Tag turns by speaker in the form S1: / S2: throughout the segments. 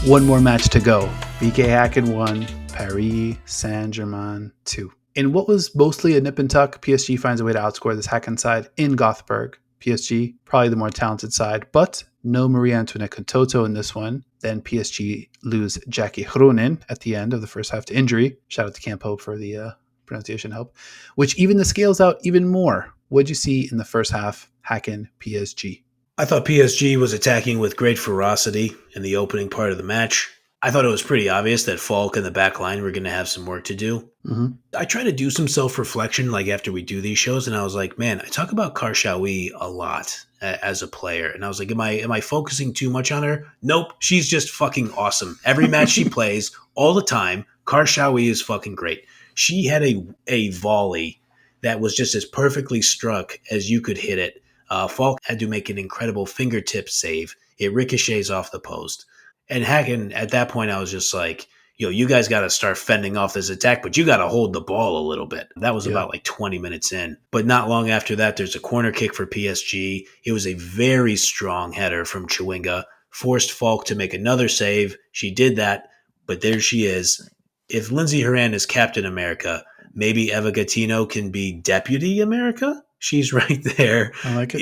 S1: One more match to go. BK Häcken 1, Paris Saint-Germain 2. In what was mostly a nip and tuck, PSG finds a way to outscore this Häcken side in Gothenburg. PSG, probably the more talented side, but no Maria Antoinette Contoto in this one. Then PSG lose Jackie Hronin at the end of the first half to injury. Shout out to Camp Hope for the pronunciation help, which even the scales out even more. What'd you see in the first half, Häcken PSG?
S2: I thought PSG was attacking with great ferocity in the opening part of the match. I thought it was pretty obvious that Falk and the back line were going to have some work to do.
S1: Mm-hmm.
S2: I try to do some self-reflection like after we do these shows, and I was like, man, I talk about Karshawi a lot as a player. And I was like, am I focusing too much on her? Nope. She's just fucking awesome. Every match she plays, all the time, Karshawi is fucking great. She had a volley that was just as perfectly struck as you could hit it. Falk had to make an incredible fingertip save. It ricochets off the post. And Häcken, at that point, I was just like, you guys got to start fending off this attack, but you got to hold the ball a little bit. That was about like 20 minutes in. But not long after that, there's a corner kick for PSG. It was a very strong header from Chewinga, forced Falk to make another save. She did that, but there she is. If Lindsey Horan is Captain America, maybe Eva Gattino can be Deputy America? She's right there.
S1: I like it.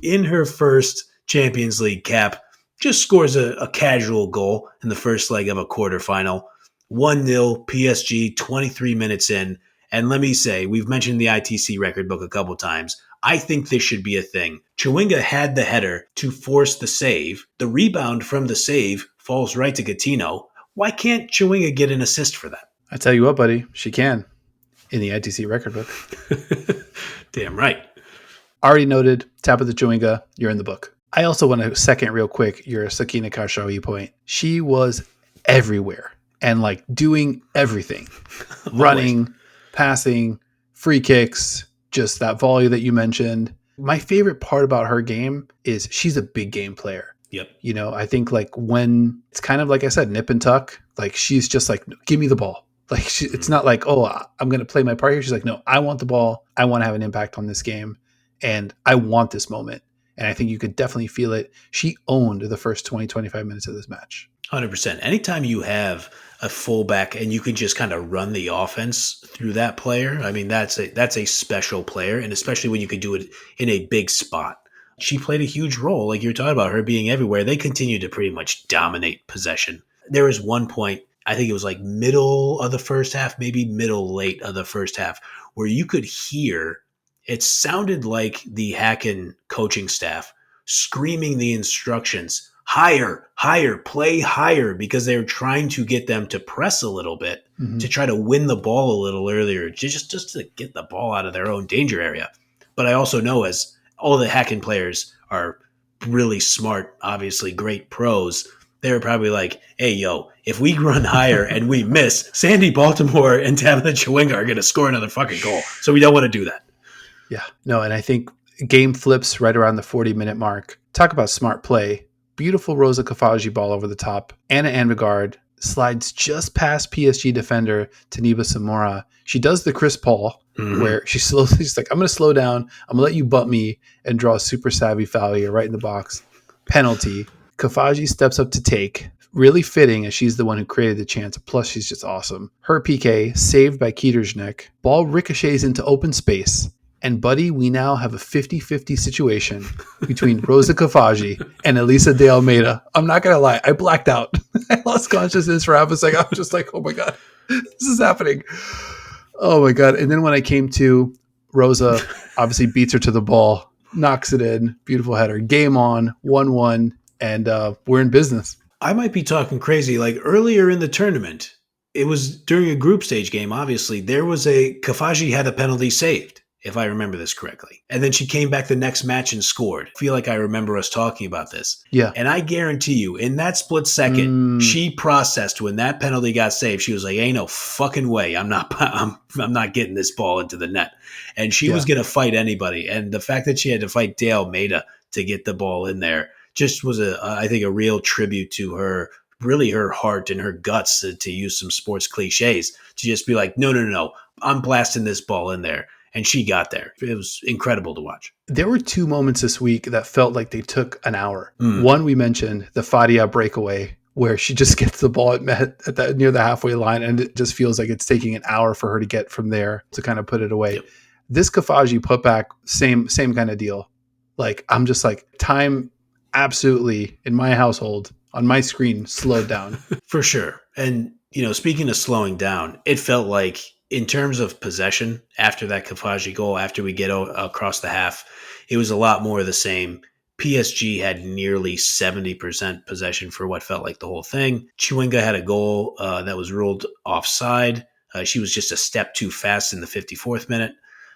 S2: In her first Champions League cap. Just scores a casual goal in the first leg of a quarterfinal. 1-0 PSG, 23 minutes in. And let me say, we've mentioned the ITC record book a couple times. I think this should be a thing. Chewinga had the header to force the save. The rebound from the save falls right to Gattino. Why can't Chewinga get an assist for that?
S1: I tell you what, buddy, she can in the ITC record book.
S2: Damn right.
S1: Already noted, tap of the Chewinga, you're in the book. I also want to second real quick your Sakina Karshawi point. She was everywhere and like doing everything. Running, passing, free kicks, just that volley that you mentioned. My favorite part about her game is she's a big game player.
S2: Yep.
S1: I think like when it's kind of like I said, nip and tuck, like she's just like, give me the ball. Like it's not like, oh, I'm going to play my part here. She's like, no, I want the ball. I want to have an impact on this game. And I want this moment. And I think you could definitely feel it. She owned the first 20, 25 minutes of this match.
S2: 100%. Anytime you have a fullback and you can just kind of run the offense through that player, I mean, that's a special player. And especially when you could do it in a big spot. She played a huge role. Like you're talking about her being everywhere. They continued to pretty much dominate possession. There was one point, I think it was like middle of the first half, maybe late of the first half, where you could hear. It sounded like the Häcken coaching staff screaming the instructions, higher, play higher, because they were trying to get them to press a little bit to try to win the ball a little earlier, just to get the ball out of their own danger area. But I also know as all the Häcken players are really smart, obviously great pros, they were probably like, hey, if we run higher and we miss, Sandy Baltimore and Tabitha Chewinga are going to score another fucking goal. So we don't want to do that.
S1: Yeah, no, and I think game flips right around the 40-minute mark. Talk about smart play. Beautiful Rosa Kafaji ball over the top. Anna Anvegard slides just past PSG defender Taniba Samora. She does the Chris Paul, where she's like, I'm going to slow down. I'm going to let you butt me and draw a super savvy foul here right in the box. Penalty. Kafaji steps up to take. Really fitting as she's the one who created the chance. Plus, she's just awesome. Her PK, saved by Kietersnik. Ball ricochets into open space. And, buddy, we now have a 50-50 situation between Rosa Kafaji and Elisa de Almeida. I'm not going to lie. I blacked out. I lost consciousness for half a second. I was just like, oh, my God, this is happening. Oh, my God. And then when I came to, Rosa obviously beats her to the ball, knocks it in. Beautiful header. Game on, 1-1, and we're in business.
S2: I might be talking crazy. Like earlier in the tournament, it was during a group stage game, obviously. There was Kafaji had a penalty saved, if I remember this correctly. And then she came back the next match and scored. I feel like I remember us talking about this.
S1: Yeah.
S2: And I guarantee you, in that split second, she processed when that penalty got saved. She was like, ain't no fucking way. I'm not getting this ball into the net. And she was going to fight anybody. And the fact that she had to fight De Almeida to get the ball in there just was, I think, a real tribute to her, really her heart and her guts, to use some sports cliches, to just be like, no, I'm blasting this ball in there. And she got there. It was incredible to watch.
S1: There were two moments this week that felt like they took an hour. One, we mentioned the Fadia breakaway, where she just gets the ball near the halfway line, and it just feels like it's taking an hour for her to get from there to kind of put it away.
S2: Yep.
S1: This Kafaji putback, same kind of deal. Like, I'm just like, time absolutely in my household on my screen slowed down.
S2: For sure. And, speaking of slowing down, it felt like in terms of possession after that Kafaji goal, after we get across the half, it was a lot more of the same. PSG had nearly 70% possession for what felt like the whole thing. Chewinga had a goal that was ruled offside. She was just a step too fast in the 54th minute.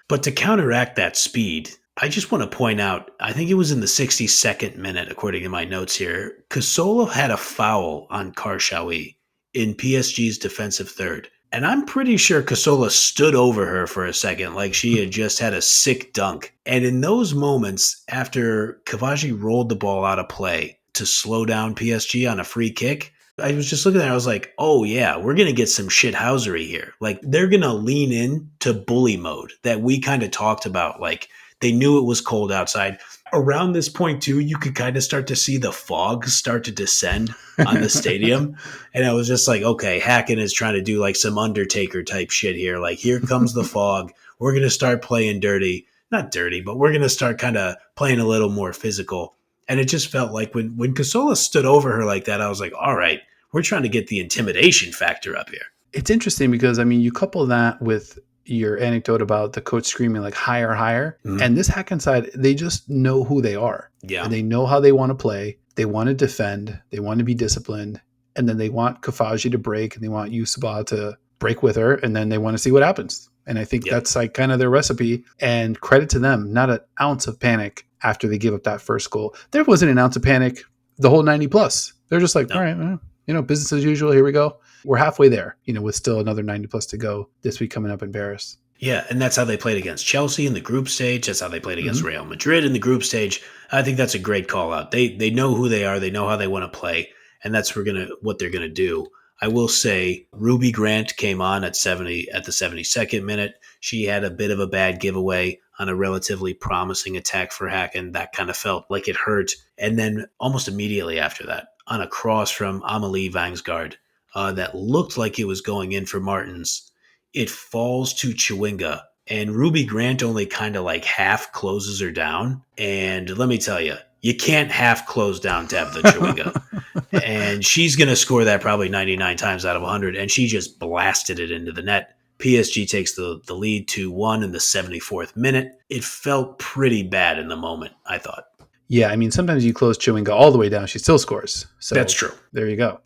S2: But to counteract that speed, I just want to point out, I think it was in the 62nd minute, according to my notes here, Casola had a foul on Karshawi in PSG's defensive third. And I'm pretty sure Casola stood over her for a second, like she had just had a sick dunk. And in those moments, after Kavaji rolled the ball out of play to slow down PSG on a free kick, I was just looking at it, I was like, oh yeah, we're going to get some shithousery here. Like, they're going to lean in to bully mode that we kind of talked about. Like, they knew it was cold outside. Around this point, too, you could kind of start to see the fog start to descend on the stadium. And I was just like, okay, Häcken is trying to do like some Undertaker type shit here. Like, here comes the fog. We're going to start playing dirty. Not dirty, but we're going to start kind of playing a little more physical. And it just felt like when Casola stood over her like that, I was like, all right, we're trying to get the intimidation factor up here.
S1: It's interesting because, I mean, you couple that with your anecdote about the coach screaming like higher, higher. Mm-hmm. And this Häcken side, they just know who they are.
S2: Yeah.
S1: And they know how they want to play. They want to defend. They want to be disciplined. And then they want Kafaji to break, and they want Yusaba to break with her. And then they want to see what happens. And I think that's like kind of their recipe. And credit to them, not an ounce of panic after they give up that first goal. There wasn't an ounce of panic the whole 90 plus. They're just like, all right, business as usual. Here we go. We're halfway there, with still another 90 plus to go this week coming up in Paris.
S2: Yeah, and that's how they played against Chelsea in the group stage. That's how they played against Real Madrid in the group stage. I think that's a great call out. They know who they are. They know how they want to play, and that's what they're going to do. I will say Ruby Grant came on at the 72nd minute. She had a bit of a bad giveaway on a relatively promising attack for Häcken. That kind of felt like it hurt. And then almost immediately after that, on a cross from Amelie Vangsgaard, that looked like it was going in for Martins, it falls to Chewinga, and Ruby Grant only kind of like half closes her down. And let me tell you, you can't half close down Tabitha Chewinga. And she's going to score that probably 99 times out of 100, and she just blasted it into the net. PSG takes the lead 2-1 in the 74th minute. It felt pretty bad in the moment, I thought.
S1: Yeah, I mean, sometimes you close Chewinga all the way down, she still scores. So
S2: that's true.
S1: There you go.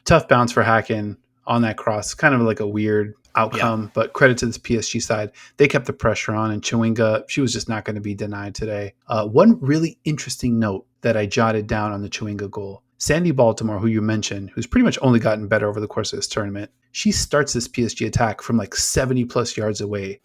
S1: Tough bounce for Häcken on that cross. Kind of like a weird outcome, but credit to this PSG side. They kept the pressure on, and Chewinga, she was just not going to be denied today. One really interesting note that I jotted down on the Chewinga goal. Sandy Baltimore, who you mentioned, who's pretty much only gotten better over the course of this tournament, she starts this PSG attack from like 70 plus yards away.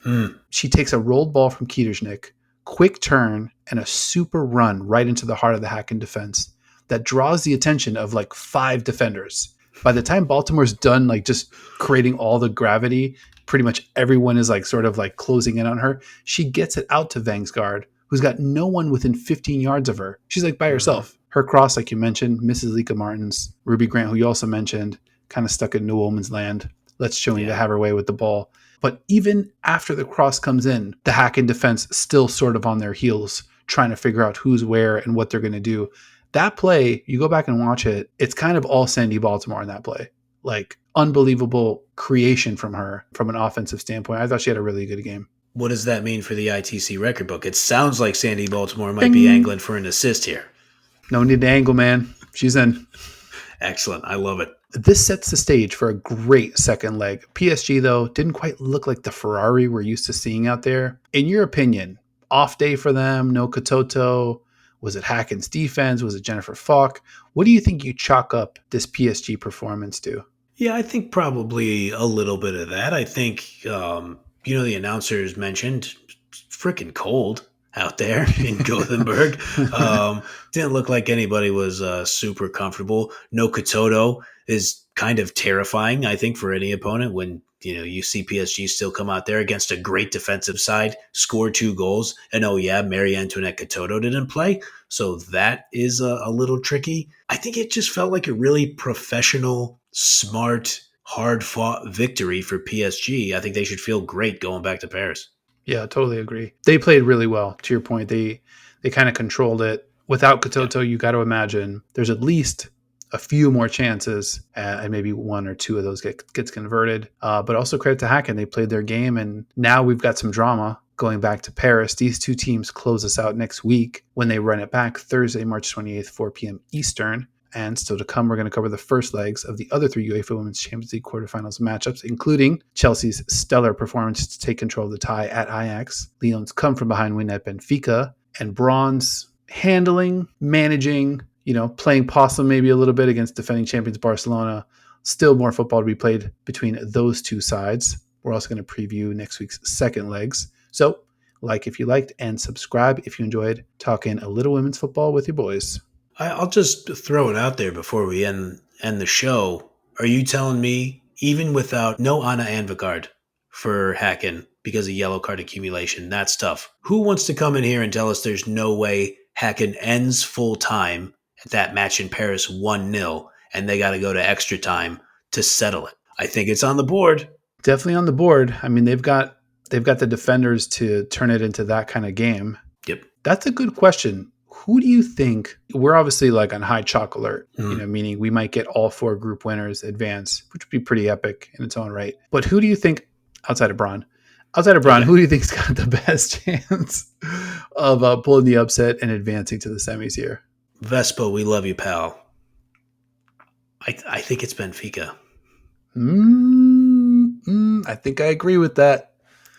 S1: She takes a rolled ball from Kietersnik, quick turn, and a super run right into the heart of the Häcken defense that draws the attention of like 5 defenders. By the time Baltimore's done, like just creating all the gravity, pretty much everyone is like sort of like closing in on her. She gets it out to Vangsgaard, who's got no one within 15 yards of her. She's like by herself. Her cross, like you mentioned, misses Lika Martins. Ruby Grant, who you also mentioned, kind of stuck in no woman's land. Let's Chewinga have her way with the ball. But even after the cross comes in, the Häcken defense still sort of on their heels, trying to figure out who's where and what they're going to do. That play, you go back and watch it, it's kind of all Sandy Baltimore in that play. Like, unbelievable creation from her from an offensive standpoint. I thought she had a really good game.
S2: What does that mean for the ITC record book? It sounds like Sandy Baltimore might be angling for an assist here.
S1: No need to angle, man. She's in.
S2: Excellent. I love it.
S1: This sets the stage for a great second leg. PSG, though, didn't quite look like the Ferrari we're used to seeing out there. In your opinion, off day for them, no Katoto? Was it Häcken's defense? Was it Jennifer Falk? What do you think you chalk up this PSG performance to?
S2: Yeah, I think probably a little bit of that. I think, the announcers mentioned freaking cold out there in Gothenburg. Didn't look like anybody was super comfortable. No Katoto is kind of terrifying, I think, for any opponent when You see PSG still come out there against a great defensive side, score 2 goals, and oh yeah, Marie Antoinette Katoto didn't play, so that is a little tricky. I think it just felt like a really professional, smart, hard-fought victory for PSG. I think they should feel great going back to Paris.
S1: Yeah, totally agree. They played really well. To your point, they kind of controlled it. Without
S2: Yeah.
S1: Katoto, you got to imagine there's at least a few more chances, and maybe one or two of those gets converted. But also credit to Häcken, they played their game, and now we've got some drama going back to Paris. These two teams close us out next week when they run it back Thursday, March 28th, 4 p.m. Eastern. And still to come, we're going to cover the first legs of the other 3 UEFA Women's Champions League quarterfinals matchups, including Chelsea's stellar performance to take control of the tie at Ajax, Lyon's come from behind win at Benfica, and Braun's handling, managing, playing possum maybe a little bit against defending champions Barcelona. Still more football to be played between those two sides. We're also going to preview next week's second legs. So, like if you liked, and subscribe if you enjoyed talking a little women's football with your boys.
S2: I'll just throw it out there before we end the show. Are you telling me, even without no Anna Anvegard for Häcken because of yellow card accumulation, that's tough? Who wants to come in here and tell us there's no way Häcken ends full time at that match in Paris 1-0 and they got to go to extra time to settle it? I think it's on the board.
S1: Definitely on the board. I mean, they've got the defenders to turn it into that kind of game.
S2: Yep.
S1: That's a good question. Who do you think? We're obviously like on high chalk alert, meaning we might get all 4 group winners advance, which would be pretty epic in its own right. But who do you think, outside of Braun, who do you think's got the best chance of pulling the upset and advancing to the semis here?
S2: Vespa, we love you, pal. I think it's Benfica.
S1: I think I agree with that.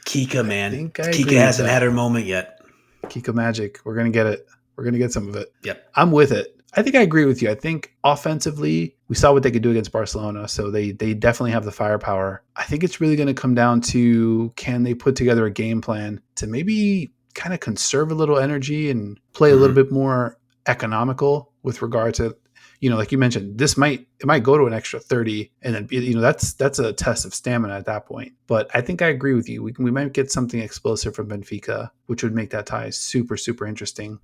S2: Kika, man. Kika hasn't had her moment yet.
S1: Kika magic. We're going to get it. We're going to get some of it.
S2: Yep.
S1: I'm with it. I think I agree with you. I think offensively, we saw what they could do against Barcelona, so they definitely have the firepower. I think it's really going to come down to, can they put together a game plan to maybe kind of conserve a little energy and play a little bit more economical with regard to, like you mentioned, it might go to an extra 30, and then that's a test of stamina at that point. But I think I agree with you. We might get something explosive from Benfica, which would make that tie super, super interesting.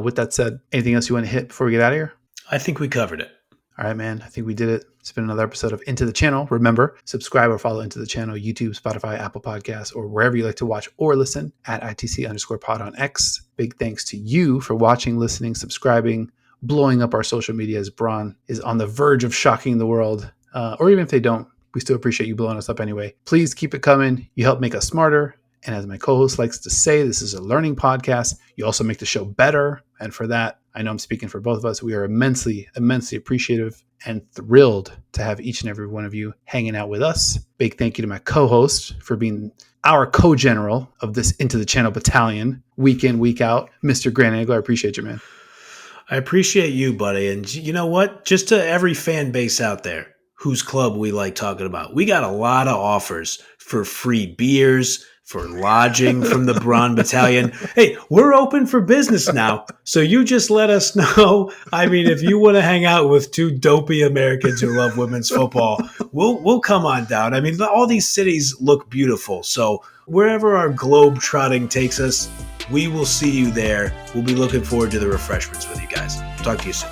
S1: With that said, anything else you want to hit before we get out of here?
S2: I think we covered it.
S1: All right, man. I think we did it. It's been another episode of Into the Channel. Remember, subscribe or follow Into the Channel, YouTube, Spotify, Apple Podcasts, or wherever you like to watch or listen at ITC_pod on X. Big thanks to you for watching, listening, subscribing, blowing up our social media as Braun is on the verge of shocking the world. Or even if they don't, we still appreciate you blowing us up anyway. Please keep it coming. You help make us smarter. And as my co-host likes to say, this is a learning podcast. You also make the show better. And for that, I know I'm speaking for both of us. We are immensely, immensely appreciative and thrilled to have each and every one of you hanging out with us. Big thank you to my co-host for being our co-general of this Into the Channel battalion, week in, week out. Mr. Grant Angler, I appreciate you, man.
S2: I appreciate you, buddy. And you know what? Just to every fan base out there whose club we like talking about, we got a lot of offers for free beers, for lodging from the Braun Battalion. Hey, we're open for business now, so you just let us know. I mean, if you want to hang out with 2 dopey Americans who love women's football, we'll come on down. I mean, all these cities look beautiful, so wherever our globe trotting takes us, we will see you there. We'll be looking forward to the refreshments with you guys. Talk to you soon.